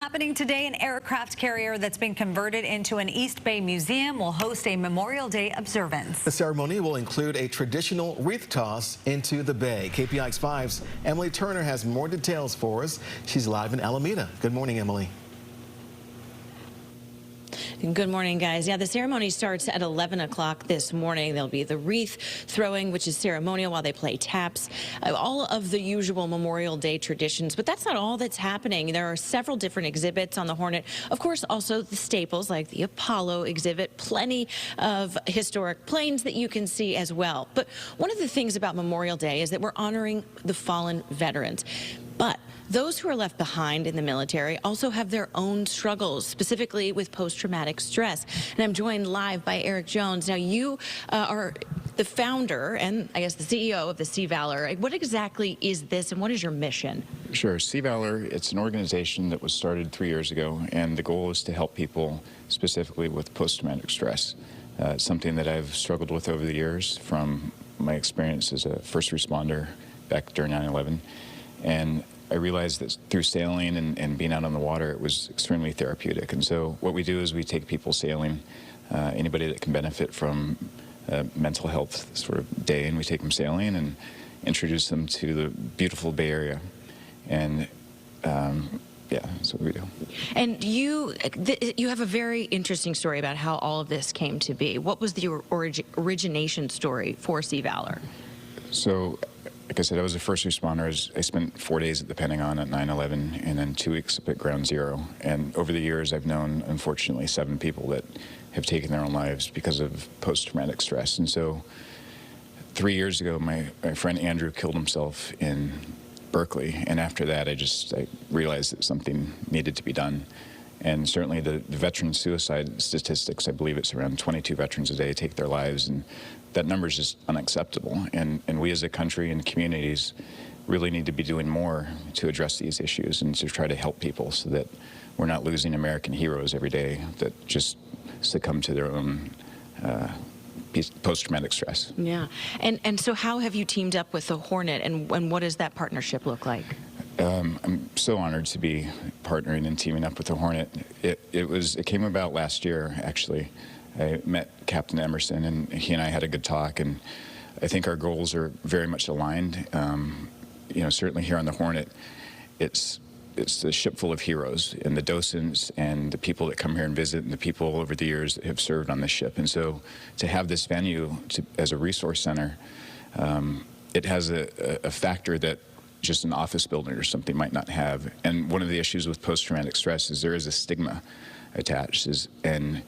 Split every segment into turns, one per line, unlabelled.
Happening today, an aircraft carrier that's been converted into an East Bay museum will host a Memorial Day observance.
The ceremony will include a traditional wreath toss into the bay. KPIX 5's Emily Turner has more details for us. She's live in Alameda. Good morning, Emily.
Good morning, guys. Yeah, the ceremony starts at 11 o'clock this morning. There'll be the wreath throwing, which is ceremonial while they play taps. All of the usual Memorial Day traditions, but that's not all that's happening. There are several different exhibits on the Hornet. Of course, also the staples like the Apollo exhibit, plenty of historic planes that you can see as well. But one of the things about Memorial Day is that we're honoring the fallen veterans. But those who are left behind in the military also have their own struggles, specifically with post-traumatic stress. And I'm joined live by Eric Jones. Now, you are the founder and I guess the CEO of the Valor. What exactly is this and what is your mission?
Sure. Valor, it's an organization that was started 3 years ago, and the goal is to help people specifically with post-traumatic stress. It's something that I've struggled with over the years from my experience as a first responder back during 9/11. And I realized that through sailing and being out on the water, it was extremely therapeutic. And so what we do is we take people sailing, anybody that can benefit from mental health sort of day, and we take them sailing and introduce them to the beautiful Bay Area. And yeah, that's what we do. And
you have a very interesting story about how all of this came to be. What was the origination story for Valor?
So, like I said, I was a first responder. I spent 4 days at the Pentagon at 9/11 and then 2 weeks up at Ground Zero. And over the years, I've known, unfortunately, 7 people that have taken their own lives because of post-traumatic stress. And so 3 years ago, my friend Andrew killed himself in Berkeley. And after that, I realized that something needed to be done. And certainly the veteran suicide statistics, I believe it's around 22 veterans a day take their lives, and that number is just unacceptable. And we as a country and communities really need to be doing more to address these issues and to try to help people so that we're not losing American heroes every day that just succumb to their own post-traumatic stress.
Yeah. And so how have you teamed up with the Hornet, and what does that partnership look like?
I'm so honored to be partnering and teaming up with the Hornet. It came about last year, actually. I met Captain Emerson, and he and I had a good talk, and I think our goals are very much aligned. You know, certainly here on the Hornet, it's the ship full of heroes, and the docents and the people that come here and visit, and the people over the years that have served on this ship. And so to have this venue as a resource center, it has a factor that just an office building or something might not have. And one of the issues with post-traumatic stress is there is a stigma attached. And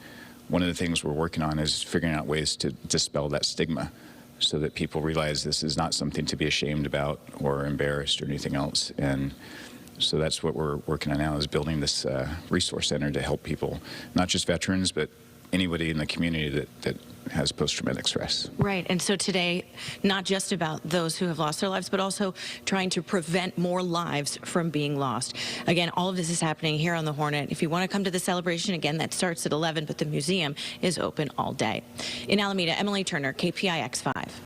one of the things we're working on is figuring out ways to dispel that stigma so that people realize this is not something to be ashamed about or embarrassed or anything else. And so that's what we're working on now, is building this resource center to help people, not just veterans, but anybody in the community that has post-traumatic stress.
Right, and so today, not just about those who have lost their lives, but also trying to prevent more lives from being lost. Again, all of this is happening here on the Hornet. If you want to come to the celebration, again, that starts at 11, but the museum is open all day. In Alameda, Emily Turner, KPIX 5.